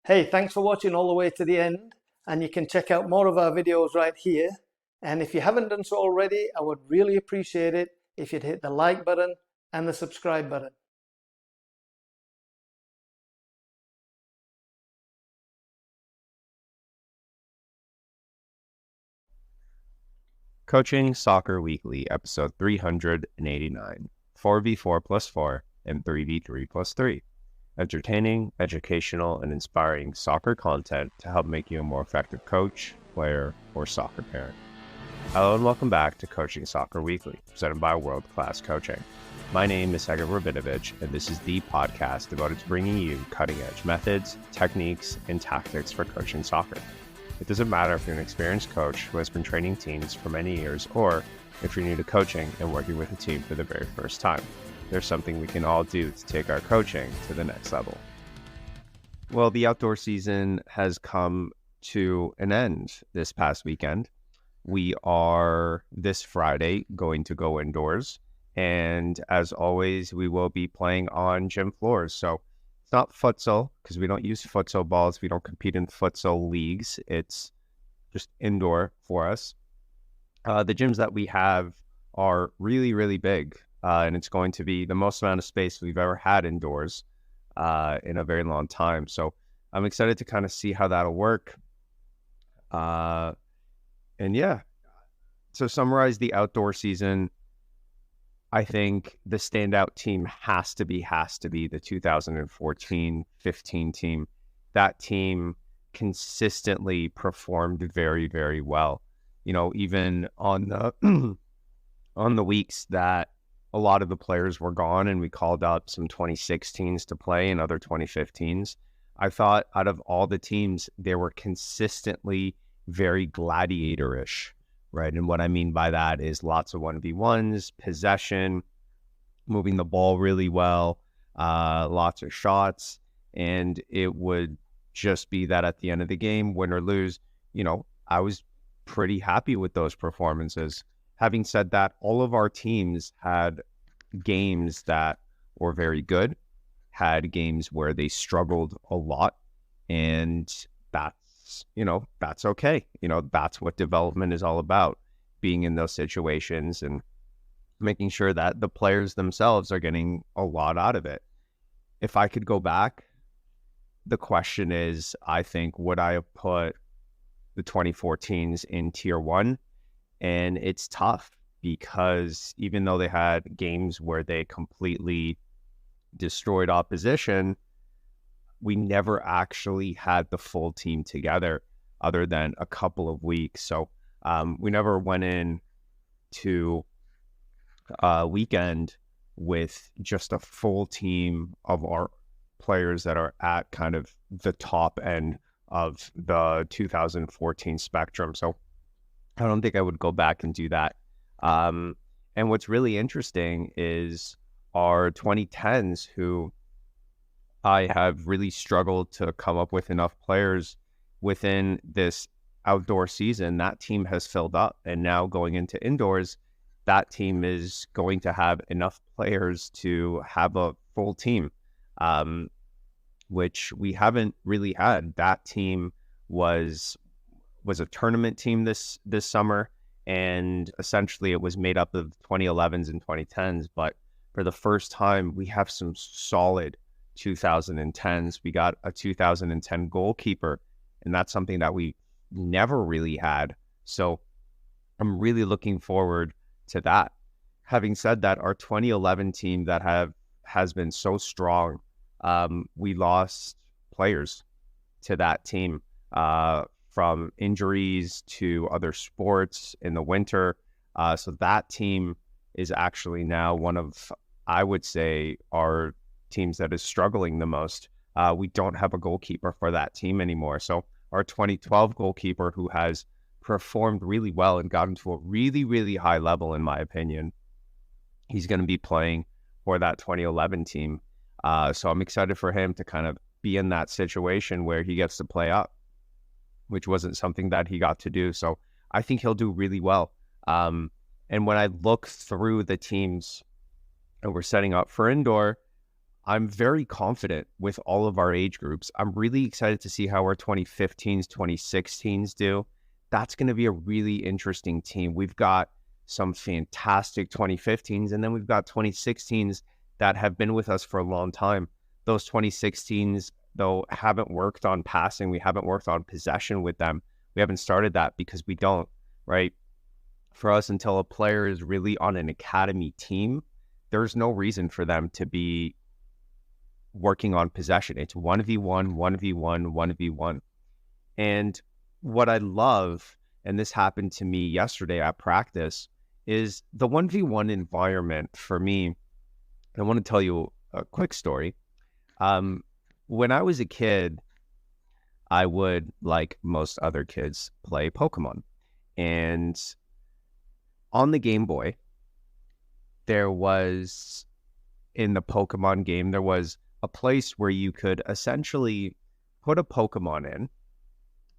Hey, thanks for watching all the way to the end, and you can check out more of our videos right here. And if you haven't done so already, I would really appreciate it if you'd hit the like button and the subscribe button. Coaching Soccer Weekly, episode 389, 4v4+4 and 3v3+3. Entertaining, educational, and inspiring soccer content to help make you a more effective coach, player, or soccer parent. Hello and welcome back to Coaching Soccer Weekly, presented by World Class Coaching. My name is Hegar Rabinovich, and this is the podcast devoted to bringing you cutting-edge methods, techniques, and tactics for coaching soccer. It doesn't matter if you're an experienced coach who has been training teams for many years, or if you're new to coaching and working with a team for the very first time. There's something we can all do to take our coaching to the next level. Well, the outdoor season has come to an end this past weekend. We are this Friday going to go indoors, and as always, we will be playing on gym floors. So it's not futsal because we don't use futsal balls. We don't compete in futsal leagues. It's just indoor for us. The gyms that we have are really, really big, and it's going to be the most amount of space we've ever had indoors in a very long time. So I'm excited to kind of see how that'll work. And yeah, so summarize the outdoor season. I think the standout team has to be the 2014-15 team. That team consistently performed very, very well. You know, even on the on the weeks that a lot of the players were gone and we called up some 2016s to play and other 2015s, I thought out of all the teams, they were consistently very gladiatorish. Right. And what I mean by that is lots of 1v1s, possession, moving the ball really well, lots of shots. And it would just be that at the end of the game, win or lose, you know, I was pretty happy with those performances. Having said that, all of our teams had games that were very good, had games where they struggled a lot. And that's okay. That's what development is all about, being in those situations and making sure that the players themselves are getting a lot out of it. If I could go back, the question is, I think, would I have put the 2014s in tier one? And it's tough because even though they had games where they completely destroyed opposition, we never actually had the full team together other than a couple of weeks. So we never went in to a weekend with just a full team of our players that are at kind of the top end of the 2014 spectrum. So I don't think I would go back and do that. And what's really interesting is our 2010s, who I have really struggled to come up with enough players within this outdoor season. That team has filled up, and now going into indoors, that team is going to have enough players to have a full team, which we haven't really had. That team was a tournament team this summer, and essentially it was made up of 2011s and 2010s. But for the first time, we have some solid 2010s. We got a 2010 goalkeeper, and that's something that we never really had. So I'm really looking forward to that. Having said that, our 2011 team that has been so strong, we lost players to that team from injuries to other sports in the winter. So that team is actually now one of, I would say, our teams that is struggling the most. We don't have a goalkeeper for that team anymore. So our 2012 goalkeeper, who has performed really well and gotten to a really, really high level, in my opinion, he's going to be playing for that 2011 team. So I'm excited for him to kind of be in that situation where he gets to play up, which wasn't something that he got to do. So I think he'll do really well. And when I look through the teams that we're setting up for indoor, I'm very confident with all of our age groups. I'm really excited to see how our 2015s, 2016s do. That's going to be a really interesting team. We've got some fantastic 2015s, and then we've got 2016s that have been with us for a long time. Those 2016s, though, haven't worked on passing. We haven't worked on possession with them. We haven't started that because we don't, right? For us, until a player is really on an academy team, there's no reason for them to be working on possession. It's 1v1, 1v1, 1v1. And what I love, and this happened to me yesterday at practice, is the 1v1 environment for me. I want to tell you a quick story. When I was a kid, I would, like most other kids, play Pokemon. And on the Game Boy, there was, in the Pokemon game, there was a place where you could essentially put a Pokemon in,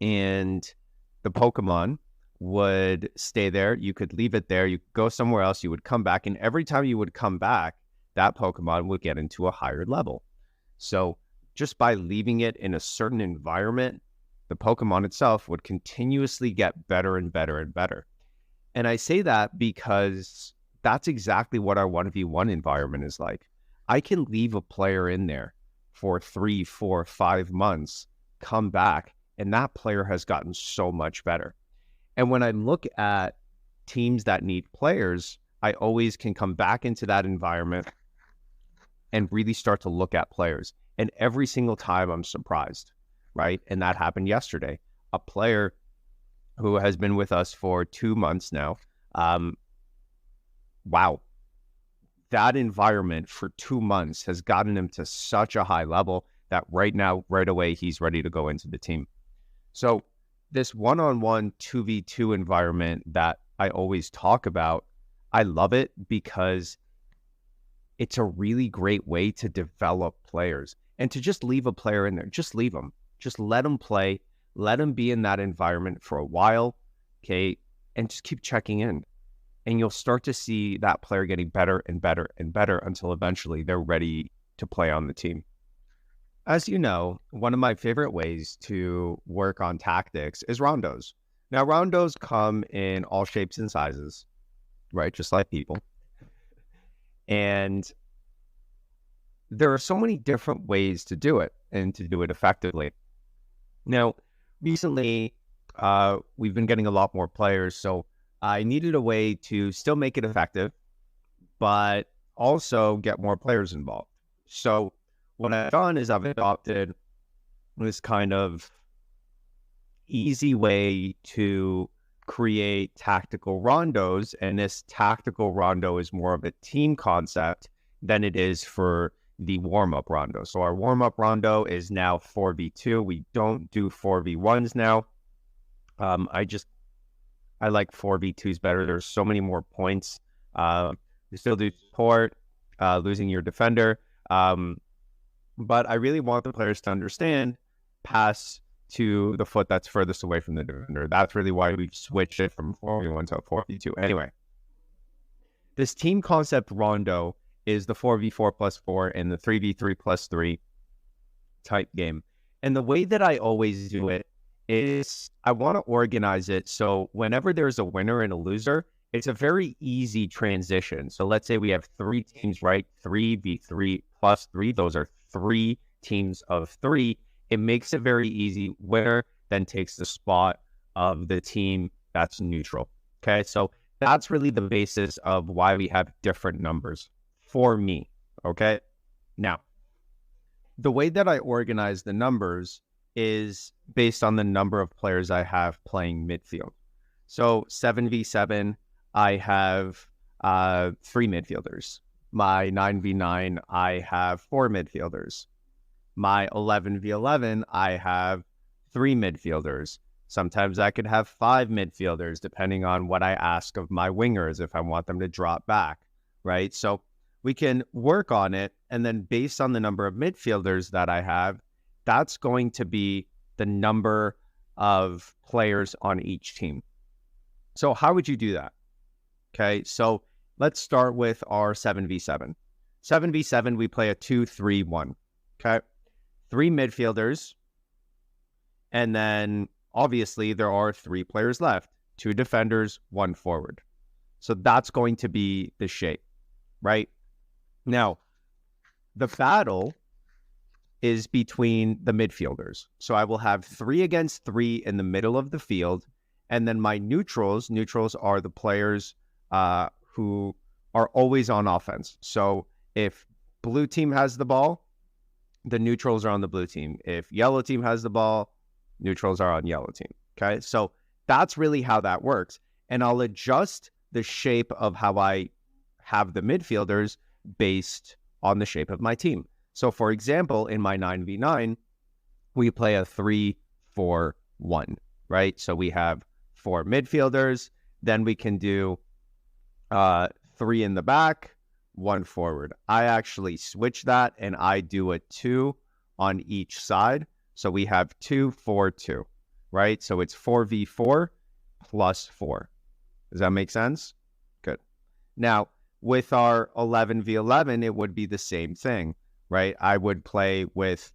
and the Pokemon would stay there. You could leave it there. You could go somewhere else. You would come back. And every time you would come back, that Pokemon would get into a higher level. So just by leaving it in a certain environment, the Pokemon itself would continuously get better and better and better. And I say that because that's exactly what our 1v1 environment is like. I can leave a player in there for 3, 4, 5 months, come back, and that player has gotten so much better. And when I look at teams that need players, I always can come back into that environment and really start to look at players. And every single time I'm surprised, right? And that happened yesterday. A player who has been with us for 2 months now, wow. That environment for 2 months has gotten him to such a high level that right now, right away, he's ready to go into the team. So this one-on-one 2v2 environment that I always talk about, I love it because it's a really great way to develop players. And to just leave a player in there, just leave them. Just let them play. Let them be in that environment for a while, okay? And just keep checking in. And you'll start to see that player getting better and better and better until eventually they're ready to play on the team. As you know, one of my favorite ways to work on tactics is rondos. Now, rondos come in all shapes and sizes, right? Just like people. And there are so many different ways to do it and to do it effectively. Now, recently, we've been getting a lot more players, so I needed a way to still make it effective, but also get more players involved. So what I've done is I've adopted this kind of easy way to create tactical rondos, and this tactical rondo is more of a team concept than it is for the warm-up rondo. So our warm-up rondo is now 4v2. We don't do 4v1s now. I like 4v2s better. There's so many more points. You still do support, losing your defender. But I really want the players to understand pass to the foot that's furthest away from the defender. That's really why we've switched it from 4v1 to 4v2. Anyway, this team concept rondo is the 4v4+4 and the 3v3+3 type game. And the way that I always do it is I want to organize it so whenever there's a winner and a loser, it's a very easy transition. So let's say we have 3 teams, right? 3v3+3. Those are 3 teams of 3. It makes it very easy. Winner then takes the spot of the team that's neutral. Okay, so that's really the basis of why we have different numbers for me. Okay, now the way that I organize the numbers is based on the number of players I have playing midfield. So 7v7, I have 3 midfielders. My 9v9, I have 4 midfielders. My 11v11, I have 3 midfielders. Sometimes I could have 5 midfielders, depending on what I ask of my wingers, if I want them to drop back, right? So we can work on it, and then based on the number of midfielders that I have, that's going to be the number of players on each team. So how would you do that? Okay, so let's start with our 7v7. 7v7, we play a 2-3-1. Okay. 3 midfielders. And then obviously there are 3 players left. 2 defenders, 1 forward. So that's going to be the shape, right? Now, the battle is between the midfielders. So I will have 3 against 3 in the middle of the field. And then my neutrals are the players who are always on offense. So if blue team has the ball, the neutrals are on the blue team. If yellow team has the ball, neutrals are on yellow team. Okay. So that's really how that works. And I'll adjust the shape of how I have the midfielders based on the shape of my team. So for example, in my 9v9, we play a 3-4-1, right? So we have 4 midfielders, then we can do 3 in the back, 1 forward. I actually switch that and I do a 2 on each side. So we have 2-4-2, right? So it's 4v4 plus 4. Does that make sense? Good. Now, with our 11v11, it would be the same thing, right? I would play with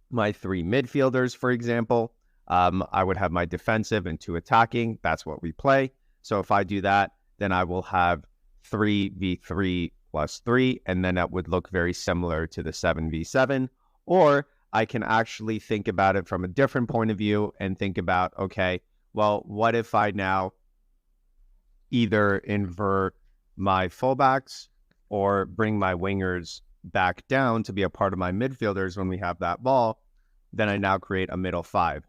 my 3 midfielders, for example. I would have my defensive and 2 attacking. That's what we play. So if I do that, then I will have 3v3 plus 3, and then that would look very similar to the 7v7. Or I can actually think about it from a different point of view and think about, okay, well, what if I now either invert my fullbacks or bring my wingers back down to be a part of my midfielders when we have that ball? Then I now create a middle 5.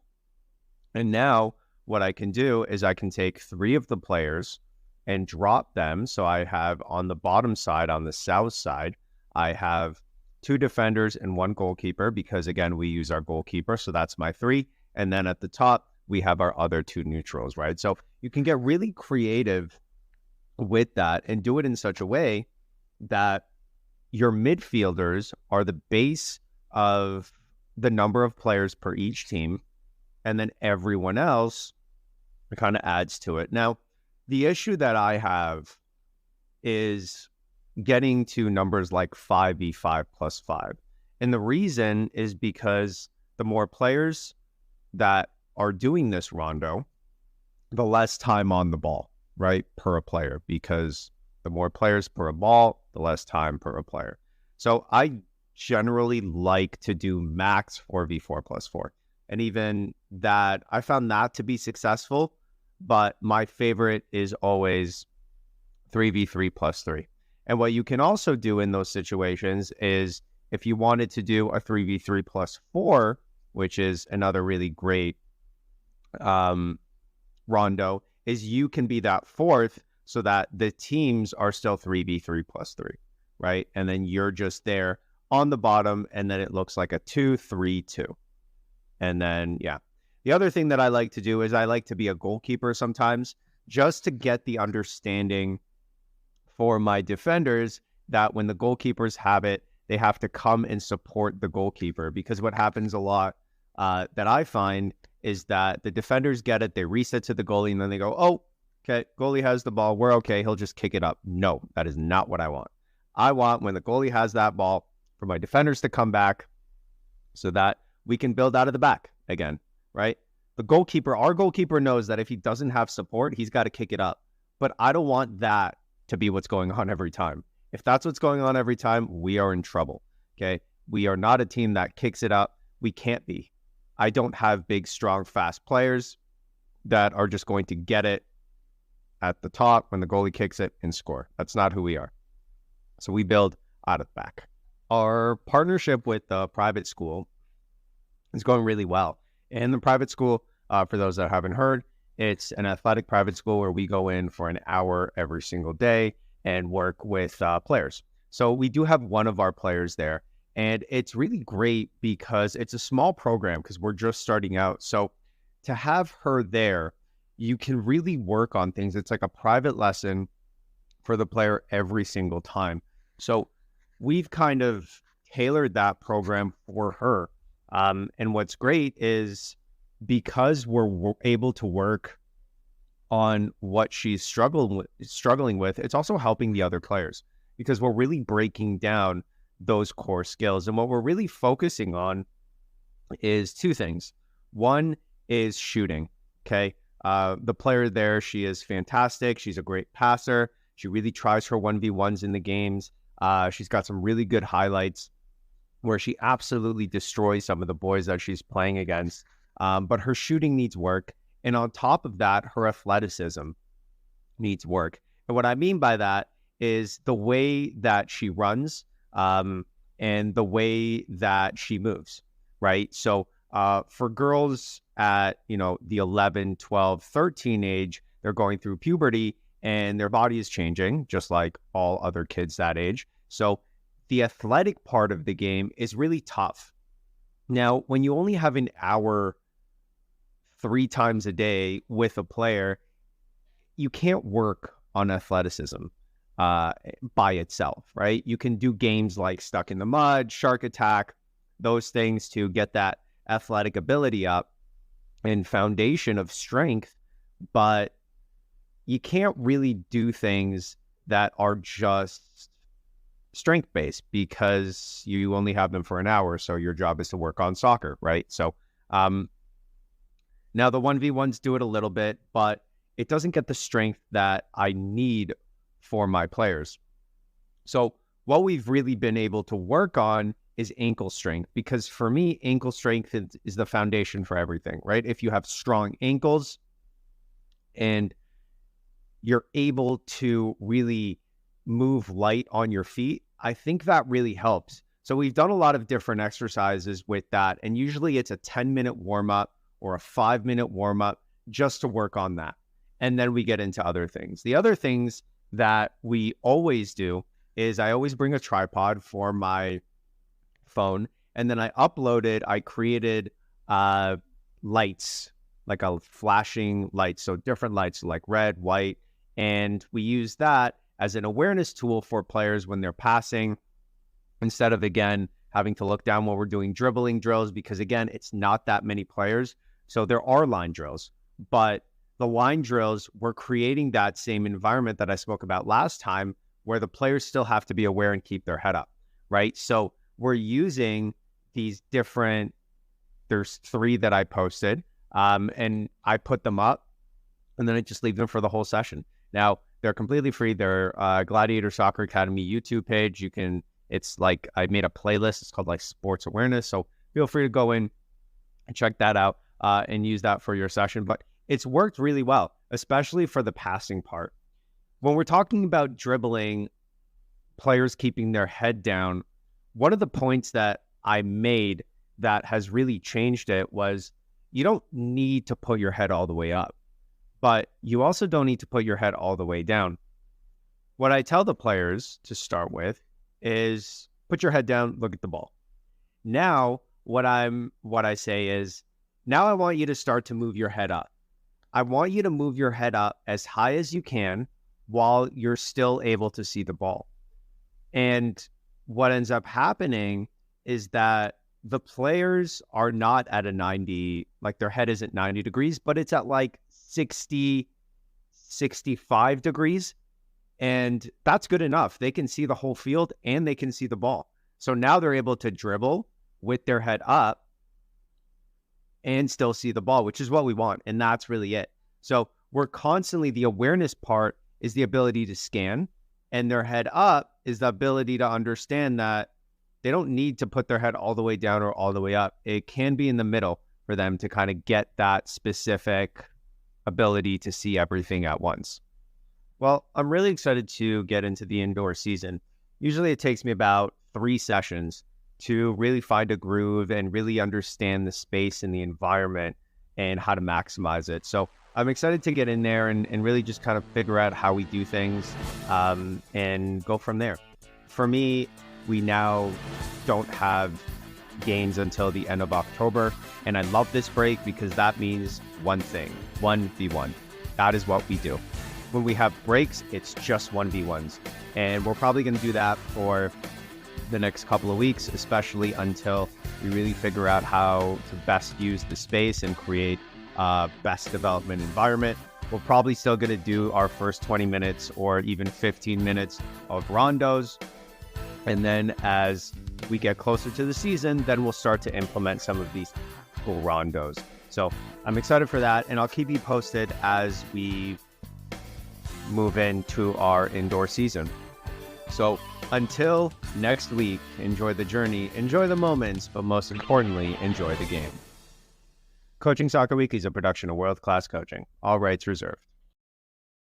And now what I can do is I can take 3 of the players and drop them. So I have on the bottom side, on the south side, I have 2 defenders and 1 goalkeeper because, again, we use our goalkeeper. So that's my 3. And then at the top, we have our other 2 neutrals, right? So you can get really creative with that and do it in such a way that your midfielders are the base of the number of players per each team. And then everyone else kind of adds to it. Now, the issue that I have is getting to numbers like 5v5 plus 5. And the reason is because the more players that are doing this rondo, the less time on the ball, right, per a player, because the more players per a ball, the less time per a player. So I generally like to do max 4v4 plus 4. And even that, I found that to be successful, but my favorite is always 3v3 plus 3. And what you can also do in those situations is if you wanted to do a 3v3 plus 4, which is another really great rondo, is you can be that 4th so that the teams are still 3v3 plus 3, right? And then you're just there on the bottom, and then it looks like a 2-3-2. And then, yeah. The other thing that I like to do is I like to be a goalkeeper sometimes, just to get the understanding for my defenders that when the goalkeepers have it, they have to come and support the goalkeeper. Because what happens a lot that I find is that the defenders get it, they reset to the goalie, and then they go, oh, okay, goalie has the ball, we're okay, he'll just kick it up. No, that is not what I want. I want, when the goalie has that ball, for my defenders to come back so that we can build out of the back again, right? The goalkeeper, our goalkeeper knows that if he doesn't have support, he's got to kick it up. But I don't want that to be what's going on every time. If that's what's going on every time, we are in trouble, okay? We are not a team that kicks it up. We can't be. I don't have big, strong, fast players that are just going to get it at the top when the goalie kicks it and score. That's not who we are. So we build out of the back. Our partnership with the private school is going really well. And the private school, for those that haven't heard, it's an athletic private school where we go in for an hour every single day and work with players. So we do have one of our players there, and it's really great because it's a small program because we're just starting out. So to have her there, you can really work on things. It's like a private lesson for the player every single time. So we've kind of tailored that program for her. And what's great is because we're able to work on what she's struggling with, it's also helping the other players. because we're really breaking down those core skills. And what we're really focusing on is two things. One is shooting, okay? The player there, she is fantastic. She's a great passer. She really tries her 1v1s in the games. She's got some really good highlights where she absolutely destroys some of the boys that she's playing against. But her shooting needs work. And on top of that, her athleticism needs work. And what I mean by that is the way that she runs and the way that she moves, right? So for girls at, the 11, 12, 13 age, they're going through puberty and their body is changing, just like all other kids that age. So the athletic part of the game is really tough. Now, when you only have an hour 3 times a day with a player, you can't work on athleticism by itself, right? You can do games like Stuck in the Mud, Shark Attack, those things to get that athletic ability up and foundation of strength, but you can't really do things that are just strength-based because you only have them for an hour, so your job is to work on soccer, right? So now the 1v1s do it a little bit, but it doesn't get the strength that I need for my players. So what we've really been able to work on is ankle strength, because for me, ankle strength is the foundation for everything, right? If you have strong ankles and you're able to really move light on your feet, I think that really helps. So we've done a lot of different exercises with that, and usually it's a 10-minute warm-up or a 5-minute warm-up just to work on that. And then we get into other things. The other things that we always do is I always bring a tripod for my phone, and then I created lights, like a flashing light, so different lights like red, white, and we use that as an awareness tool for players when they're passing, instead of, again, having to look down while we're doing dribbling drills, because, again, it's not that many players. So there are line drills, but the line drills, we're creating that same environment that I spoke about last time, where the players still have to be aware and keep their head up, right? So we're using these different, there's 3 that I posted, and I put them up, and then I just leave them for the whole session. Now, they're completely free. They're Gladiator Soccer Academy YouTube page. It's like, I made a playlist. It's called like Sports Awareness. So feel free to go in and check that out and use that for your session. But it's worked really well, especially for the passing part. When we're talking about dribbling, players keeping their head down, one of the points that I made that has really changed it was you don't need to put your head all the way up, but you also don't need to put your head all the way down. What I tell the players to start with is put your head down, look at the ball. Now, what I say is, now I want you to start to move your head up. I want you to move your head up as high as you can while you're still able to see the ball. And what ends up happening is that the players are not at a 90, like their head isn't 90 degrees, but it's at like 60, 65 degrees. And that's good enough. They can see the whole field and they can see the ball. So now they're able to dribble with their head up and still see the ball, which is what we want. And that's really it. So we're constantly, the awareness part is the ability to scan, and their head up is the ability to understand that they don't need to put their head all the way down or all the way up. It can be in the middle for them to kind of get that specific ability to see everything at once. Well, I'm really excited to get into the indoor season. Usually it takes me about 3 sessions to really find a groove and really understand the space and the environment and how to maximize it. So I'm excited to get in there and really just kind of figure out how we do things and go from there. For me, we now don't have games until the end of October, and I love this break because that means one thing, 1v1. That is what we do. When we have breaks, it's just 1v1s, and we're probably going to do that for the next couple of weeks, especially until we really figure out how to best use the space and create a best development environment. We're probably still going to do our first 20 minutes or even 15 minutes of rondos. And then as we get closer to the season, then we'll start to implement some of these cool rondos. So I'm excited for that, and I'll keep you posted as we move into our indoor season. So until next week, enjoy the journey, enjoy the moments, but most importantly, enjoy the game. Coaching Soccer Week is a production of World Class Coaching. All rights reserved.